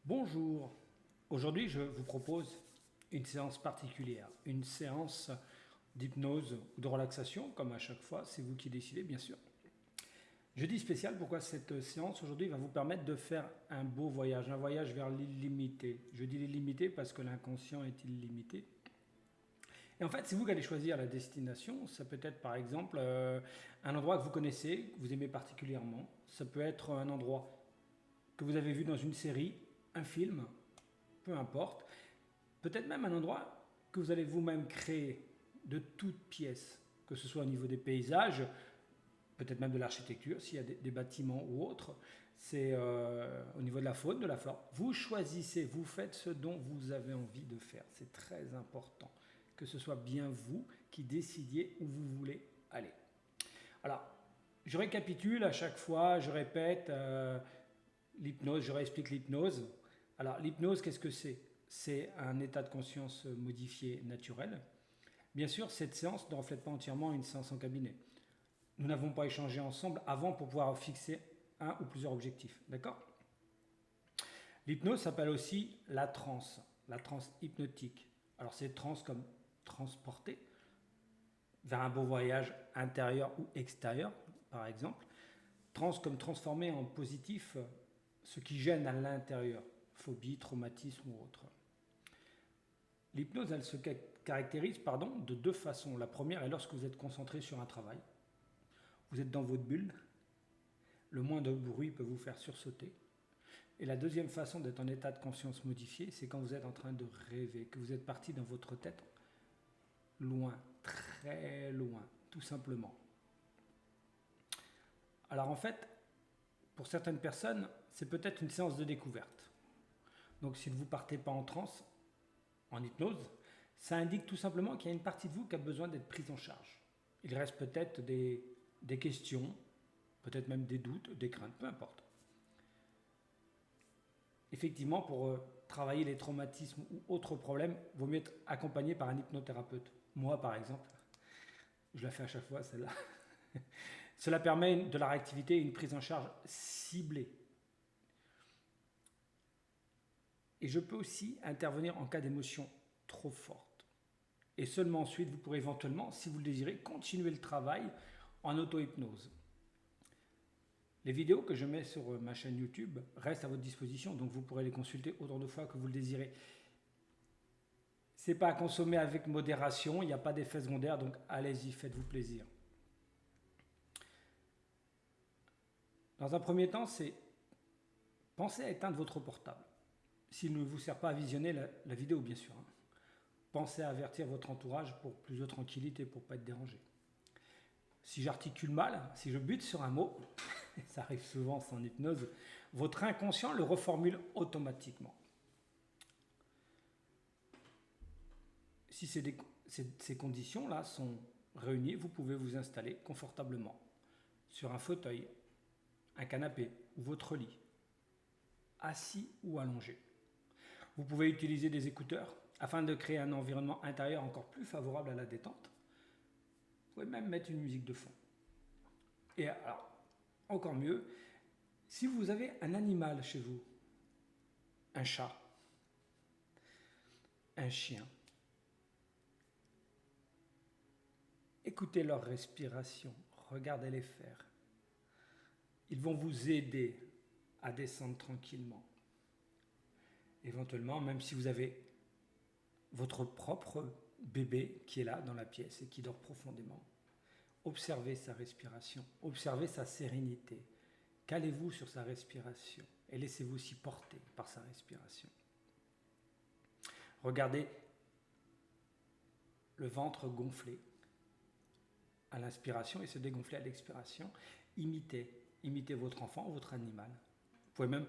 Bonjour, aujourd'hui je vous propose une séance particulière, une séance d'hypnose ou de relaxation, comme à chaque fois, c'est vous qui décidez bien sûr. Je dis spécial pourquoi cette séance aujourd'hui va vous permettre de faire un beau voyage, un voyage vers l'illimité. Je dis l'illimité parce que l'inconscient est illimité. Et en fait, c'est vous qui allez choisir la destination. Ça peut être par exemple un endroit que vous connaissez, que vous aimez particulièrement. Ça peut être un endroit que vous avez vu dans une série, un film, peu importe. Peut-être même un endroit que vous allez vous-même créer de toutes pièces, que ce soit au niveau des paysages, peut-être même de l'architecture, s'il y a des bâtiments ou autres. C'est au niveau de la faune, de la flore. Vous choisissez, vous faites ce dont vous avez envie de faire. C'est très important que ce soit bien vous qui décidiez où vous voulez aller. Alors, je récapitule à chaque fois, je répète l'hypnose, je réexplique l'hypnose. Alors, l'hypnose, qu'est-ce que c'est? C'est un état de conscience modifié naturel. Bien sûr, cette séance ne reflète pas entièrement une séance en cabinet. Nous n'avons pas échangé ensemble avant pour pouvoir fixer un ou plusieurs objectifs. D'accord? L'hypnose s'appelle aussi la transe hypnotique. Alors, c'est transe comme transporter vers un beau voyage intérieur ou extérieur, par exemple. Trans comme transformer en positif ce qui gêne à l'intérieur, phobie, traumatisme ou autre. L'hypnose, elle se caractérise de deux façons. La première est lorsque vous êtes concentré sur un travail. Vous êtes dans votre bulle, le moindre bruit peut vous faire sursauter. Et la deuxième façon d'être en état de conscience modifié, c'est quand vous êtes en train de rêver, que vous êtes parti dans votre tête, loin, très loin, tout simplement. Alors en fait, pour certaines personnes, c'est peut-être une séance de découverte. Donc si vous ne partez pas en transe, en hypnose, ça indique tout simplement qu'il y a une partie de vous qui a besoin d'être prise en charge. Il reste peut-être des questions, peut-être même des doutes, des craintes, peu importe. Effectivement, pour travailler les traumatismes ou autres problèmes, il vaut mieux être accompagné par un hypnothérapeute. Moi, par exemple, je la fais à chaque fois, celle-là. Cela permet de la réactivité et une prise en charge ciblée. Et je peux aussi intervenir en cas d'émotion trop forte. Et seulement ensuite, vous pourrez éventuellement, si vous le désirez, continuer le travail en auto-hypnose. Les vidéos que je mets sur ma chaîne YouTube restent à votre disposition, donc vous pourrez les consulter autant de fois que vous le désirez. Ce n'est pas à consommer avec modération, il n'y a pas d'effet secondaire, donc allez-y, faites-vous plaisir. Dans un premier temps, c'est pensez à éteindre votre portable. S'il ne vous sert pas à visionner la vidéo, bien sûr. Pensez à avertir votre entourage pour plus de tranquillité, pour ne pas être dérangé. Si j'articule mal, si je bute sur un mot, ça arrive souvent sans hypnose, votre inconscient le reformule automatiquement. Si ces conditions-là sont réunies, vous pouvez vous installer confortablement sur un fauteuil, un canapé ou votre lit, assis ou allongé. Vous pouvez utiliser des écouteurs afin de créer un environnement intérieur encore plus favorable à la détente. Vous pouvez même mettre une musique de fond. Et alors, encore mieux, si vous avez un animal chez vous, un chat, un chien, écoutez leur respiration, regardez-les faire. Ils vont vous aider à descendre tranquillement. Éventuellement, même si vous avez votre propre bébé qui est là dans la pièce et qui dort profondément, observez sa respiration, observez sa sérénité. Calez-vous sur sa respiration et laissez-vous aussi porter par sa respiration. Regardez le ventre gonflé à l'inspiration et se dégonfler à l'expiration. Imitez votre enfant ou votre animal. Vous pouvez même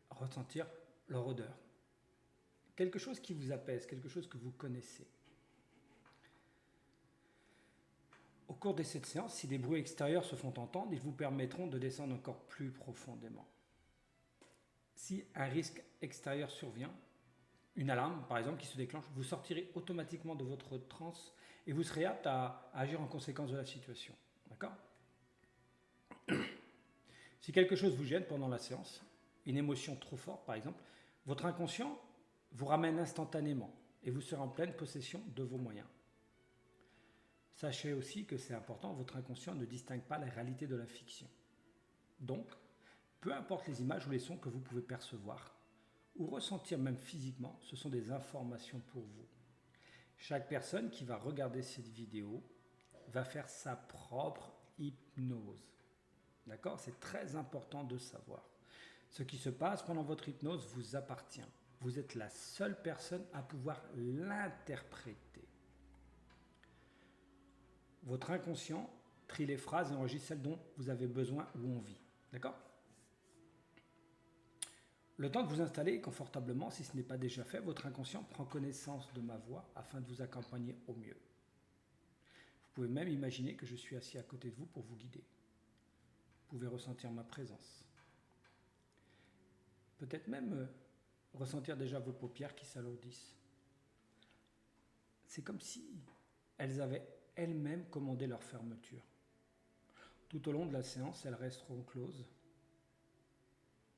ressentir leur odeur. Quelque chose qui vous apaise, quelque chose que vous connaissez. Au cours de cette séance, si des bruits extérieurs se font entendre, ils vous permettront de descendre encore plus profondément. Si un risque extérieur survient, une alarme par exemple qui se déclenche, vous sortirez automatiquement de votre transe et vous serez apte à agir en conséquence de la situation. D'accord ? Si quelque chose vous gêne pendant la séance, une émotion trop forte par exemple, votre inconscient vous ramène instantanément et vous serez en pleine possession de vos moyens. Sachez aussi que c'est important, votre inconscient ne distingue pas la réalité de la fiction. Donc, peu importe les images ou les sons que vous pouvez percevoir ou ressentir même physiquement, ce sont des informations pour vous. Chaque personne qui va regarder cette vidéo va faire sa propre hypnose. D'accord? C'est très important de savoir. Ce qui se passe pendant votre hypnose vous appartient. Vous êtes la seule personne à pouvoir l'interpréter. Votre inconscient trie les phrases et enregistre celles dont vous avez besoin ou envie. D'accord? Le temps de vous installer confortablement, si ce n'est pas déjà fait, votre inconscient prend connaissance de ma voix afin de vous accompagner au mieux. Vous pouvez même imaginer que je suis assis à côté de vous pour vous guider. Vous pouvez ressentir ma présence. Peut-être même ressentir déjà vos paupières qui s'alourdissent. C'est comme si elles avaient elles-mêmes commandé leur fermeture. Tout au long de la séance, elles resteront closes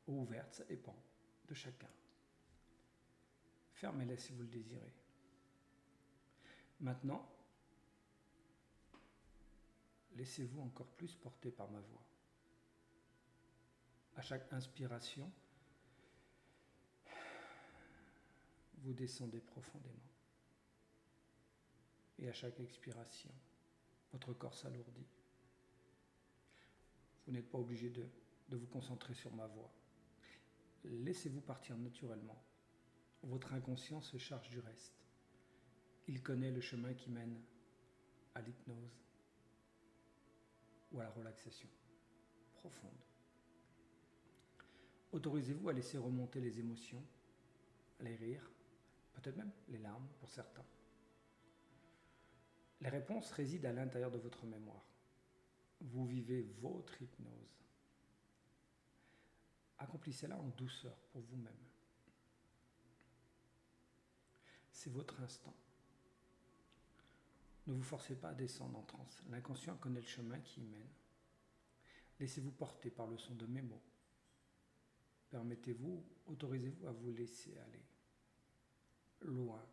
ou ouvertes, ça dépend de chacun. Fermez-les si vous le désirez. Maintenant, laissez-vous encore plus porter par ma voix. À chaque inspiration, vous descendez profondément. Et à chaque expiration, votre corps s'alourdit. Vous n'êtes pas obligé de vous concentrer sur ma voix. Laissez-vous partir naturellement. Votre inconscient se charge du reste. Il connaît le chemin qui mène à l'hypnose ou à la relaxation profonde. Autorisez-vous à laisser remonter les émotions, les rires, peut-être même les larmes pour certains. Les réponses résident à l'intérieur de votre mémoire. Vous vivez votre hypnose. Accomplissez-la en douceur pour vous-même. C'est votre instant. Ne vous forcez pas à descendre en transe. L'inconscient connaît le chemin qui y mène. Laissez-vous porter par le son de mes mots. Permettez-vous, autorisez-vous à vous laisser aller. Loin,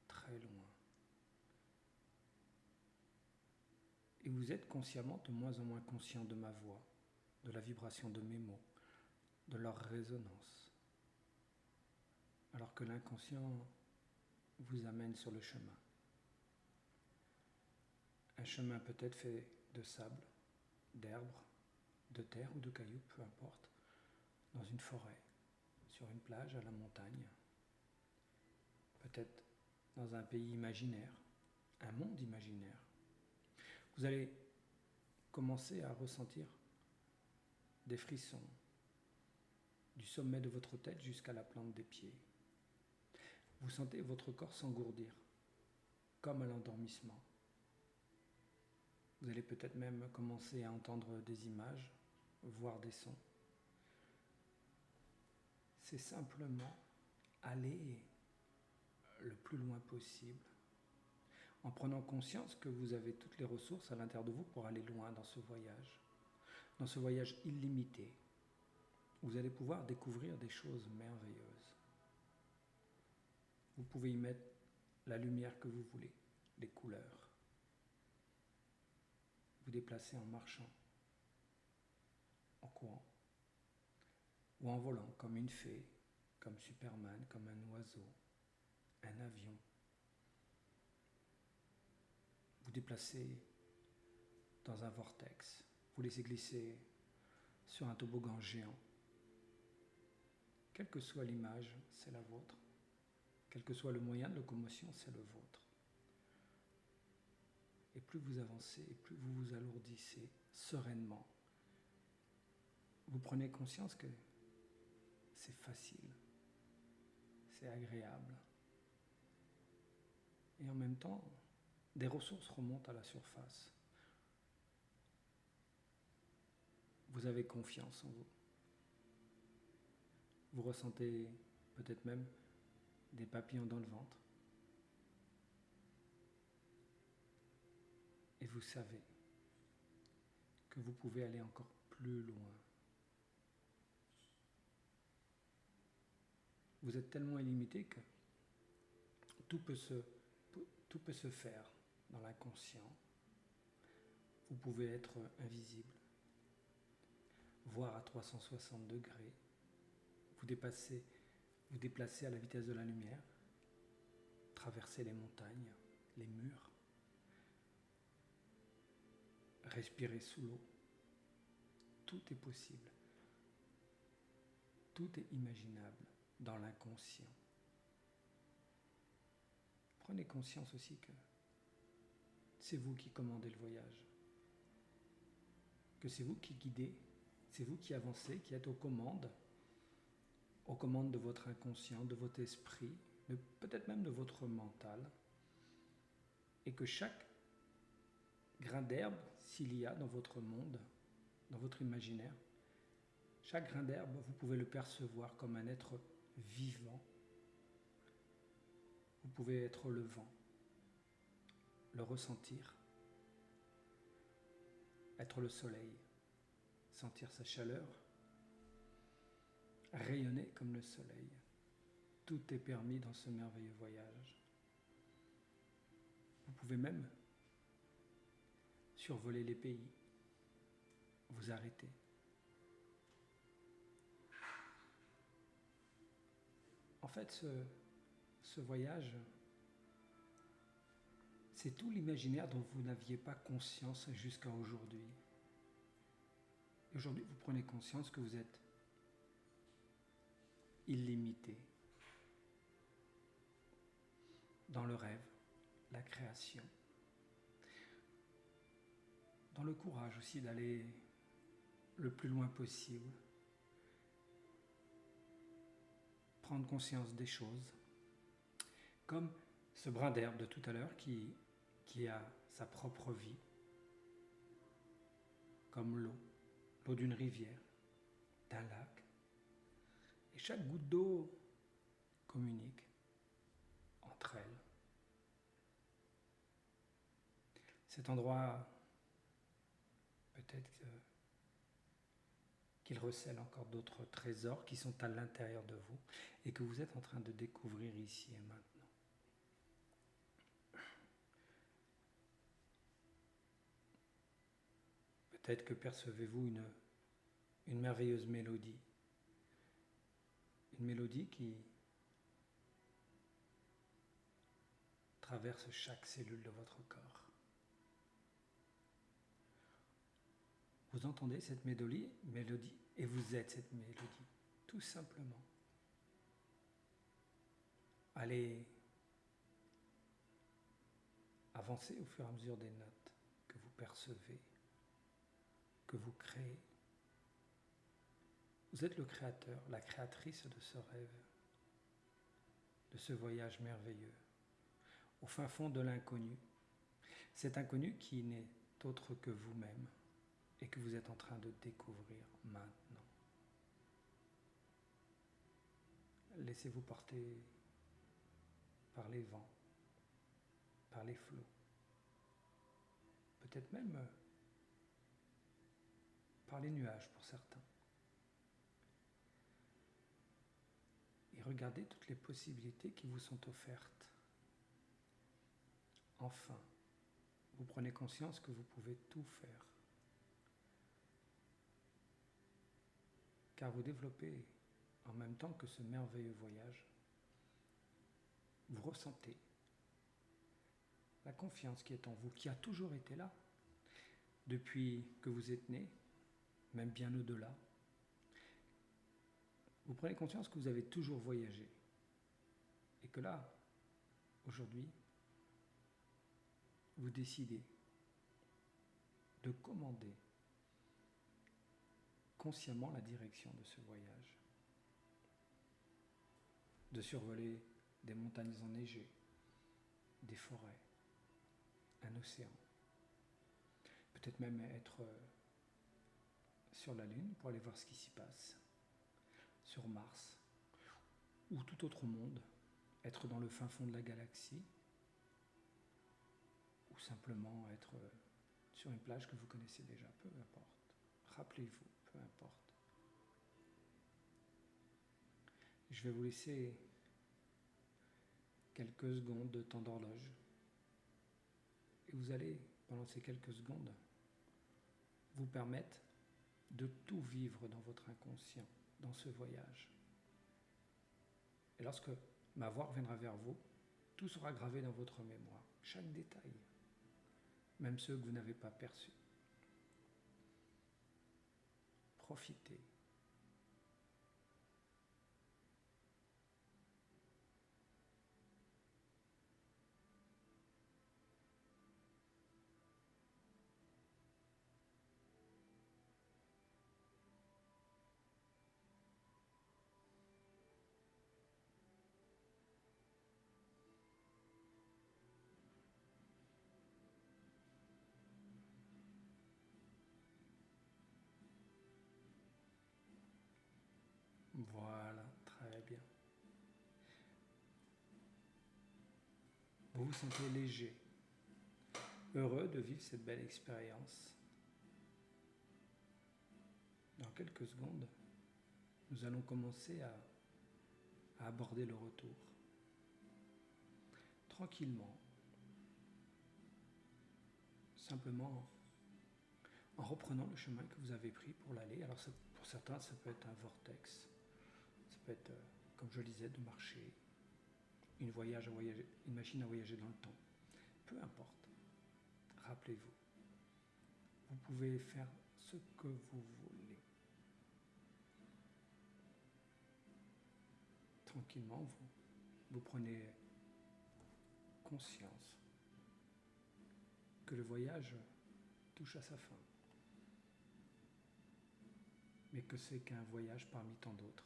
très loin. Et vous êtes consciemment de moins en moins conscient de ma voix, de la vibration de mes mots, de leur résonance. Alors que l'inconscient vous amène sur le chemin. Un chemin peut-être fait de sable, d'herbe, de terre ou de cailloux, peu importe, dans une forêt, sur une plage, à la montagne, peut-être dans un pays imaginaire, un monde imaginaire. Vous allez commencer à ressentir des frissons du sommet de votre tête jusqu'à la plante des pieds. Vous sentez votre corps s'engourdir, comme à l'endormissement. Vous allez peut-être même commencer à entendre des images, voir des sons. C'est simplement aller le plus loin possible, en prenant conscience que vous avez toutes les ressources à l'intérieur de vous pour aller loin dans ce voyage illimité. Vous allez pouvoir découvrir des choses merveilleuses. Vous pouvez y mettre la lumière que vous voulez, les couleurs. Vous déplacer en marchant, en courant, ou en volant comme une fée, comme Superman, comme un oiseau, un avion. Vous déplacez dans un vortex, vous laissez glisser sur un toboggan géant. Quelle que soit l'image, c'est la vôtre. Quel que soit le moyen de locomotion, c'est le vôtre. Et plus vous avancez, et plus vous vous alourdissez sereinement, vous prenez conscience que c'est facile, c'est agréable. Et en même temps, des ressources remontent à la surface. Vous avez confiance en vous. Vous ressentez peut-être même des papillons dans le ventre. Et vous savez que vous pouvez aller encore plus loin. vous êtes tellement illimité que tout peut se faire dans l'inconscient. Vous pouvez être invisible, voir à 360 degrés, vous déplacer à la vitesse de la lumière, traverser les montagnes, les murs, respirer sous l'eau. Tout est possible. Tout est imaginable dans l'inconscient. Prenez conscience aussi que c'est vous qui commandez le voyage, que c'est vous qui guidez, c'est vous qui avancez, qui êtes aux commandes de votre inconscient, de votre esprit, peut-être même de votre mental, et que chaque grain d'herbe, s'il y a dans votre monde, dans votre imaginaire, chaque grain d'herbe, vous pouvez le percevoir comme un être vivant. Vous pouvez être le vent, le ressentir, être le soleil, sentir sa chaleur, rayonner comme le soleil. Tout est permis dans ce merveilleux voyage. Vous pouvez même survoler les pays, vous arrêter. En fait, ce voyage, c'est tout l'imaginaire dont vous n'aviez pas conscience jusqu'à aujourd'hui. Et aujourd'hui, vous prenez conscience que vous êtes illimité dans le rêve, la création, dans le courage aussi d'aller le plus loin possible, prendre conscience des choses, comme ce brin d'herbe de tout à l'heure qui a sa propre vie, comme l'eau d'une rivière, d'un lac. Et chaque goutte d'eau communique entre elles. Cet endroit, peut-être qu'il recèle encore d'autres trésors qui sont à l'intérieur de vous et que vous êtes en train de découvrir ici et maintenant. Peut-être que percevez-vous une merveilleuse mélodie. Une mélodie qui traverse chaque cellule de votre corps. Vous entendez cette mélodie et vous êtes cette mélodie, tout simplement. Allez avancer au fur et à mesure des notes que vous percevez, que vous créez. Vous êtes le créateur, la créatrice de ce rêve, de ce voyage merveilleux, au fin fond de l'inconnu. Cet inconnu qui n'est autre que vous-même et que vous êtes en train de découvrir maintenant. Laissez-vous porter par les vents, par les flots, peut-être même par les nuages pour certains. Et regardez toutes les possibilités qui vous sont offertes. Enfin, vous prenez conscience que vous pouvez tout faire. Car vous développez, en même temps que ce merveilleux voyage, vous ressentez la confiance qui est en vous, qui a toujours été là, depuis que vous êtes né, même bien au-delà. Vous prenez conscience que vous avez toujours voyagé. Et que là, aujourd'hui, vous décidez de commander consciemment la direction de ce voyage, de survoler des montagnes enneigées, des forêts, un océan, peut-être même être sur la Lune pour aller voir ce qui s'y passe, sur Mars, ou tout autre monde, être dans le fin fond de la galaxie, ou simplement être sur une plage que vous connaissez déjà, peu importe. Rappelez-vous, peu importe. Je vais vous laisser quelques secondes de temps d'horloge. Et vous allez, pendant ces quelques secondes, vous permettre de tout vivre dans votre inconscient, dans ce voyage. Et lorsque ma voix reviendra vers vous, tout sera gravé dans votre mémoire, chaque détail, même ceux que vous n'avez pas perçus. Profitez. Voilà, très bien. Vous vous sentez léger, heureux de vivre cette belle expérience. Dans quelques secondes, nous allons commencer à aborder le retour. Tranquillement, simplement en reprenant le chemin que vous avez pris pour l'aller. Alors pour certains, ça peut être un vortex, ça peut être, comme je le disais, de marcher, une machine à voyager dans le temps. Peu importe, rappelez-vous, vous pouvez faire ce que vous voulez. Tranquillement, vous prenez conscience que le voyage touche à sa fin, mais que c'est qu'un voyage parmi tant d'autres.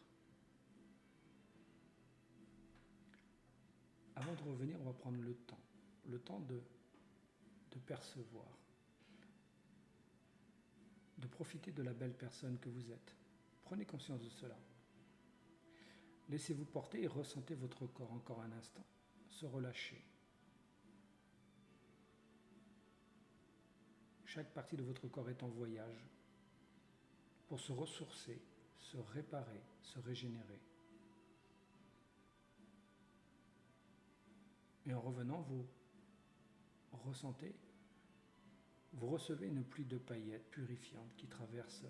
Avant de revenir, on va prendre le temps de percevoir, de profiter de la belle personne que vous êtes. Prenez conscience de cela. Laissez-vous porter et ressentez votre corps encore un instant, se relâcher. Chaque partie de votre corps est en voyage pour se ressourcer, se réparer, se régénérer. Et en revenant, vous recevez une pluie de paillettes purifiantes qui traverse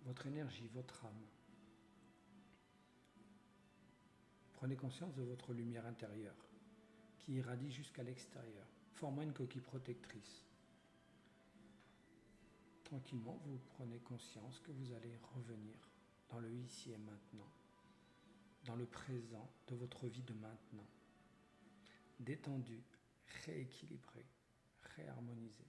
votre énergie, votre âme. Prenez conscience de votre lumière intérieure qui irradie jusqu'à l'extérieur, formant une coquille protectrice. Tranquillement, vous prenez conscience que vous allez revenir dans le ici et maintenant, dans le présent de votre vie de maintenant, détendu, rééquilibré, réharmonisé.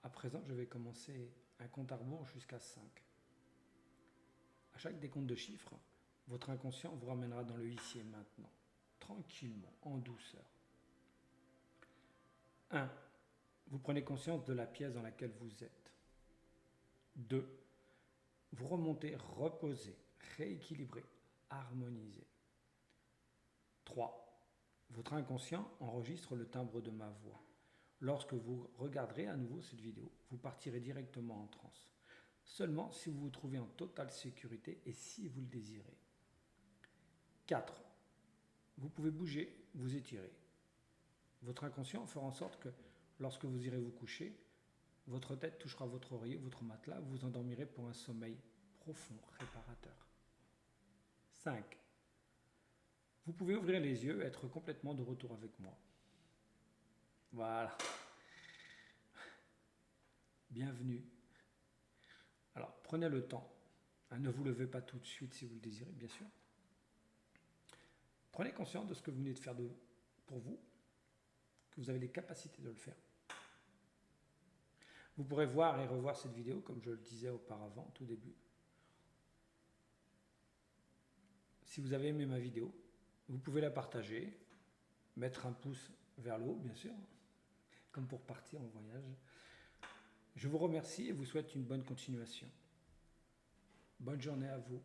À présent, je vais commencer un compte à rebours jusqu'à 5. À chaque décompte de chiffres, votre inconscient vous ramènera dans le ici et maintenant, tranquillement, en douceur. 1. Vous prenez conscience de la pièce dans laquelle vous êtes. 2. Vous remontez, reposez, rééquilibré, harmonisé. 3. Votre inconscient enregistre le timbre de ma voix. Lorsque vous regarderez à nouveau cette vidéo, vous partirez directement en transe. Seulement si vous vous trouvez en totale sécurité et si vous le désirez. 4. Vous pouvez bouger, vous étirer. Votre inconscient fera en sorte que lorsque vous irez vous coucher, votre tête touchera votre oreiller, votre matelas, vous vous endormirez pour un sommeil profond, réparateur. 5. Vous pouvez ouvrir les yeux et être complètement de retour avec moi. Voilà. Bienvenue. Alors, prenez le temps. Ne vous levez pas tout de suite si vous le désirez, bien sûr. Prenez conscience de ce que vous venez de faire pour vous, que vous avez les capacités de le faire. Vous pourrez voir et revoir cette vidéo, comme je le disais auparavant, tout début. Si vous avez aimé ma vidéo, vous pouvez la partager, mettre un pouce vers le haut, bien sûr, comme pour partir en voyage. Je vous remercie et vous souhaite une bonne continuation. Bonne journée à vous.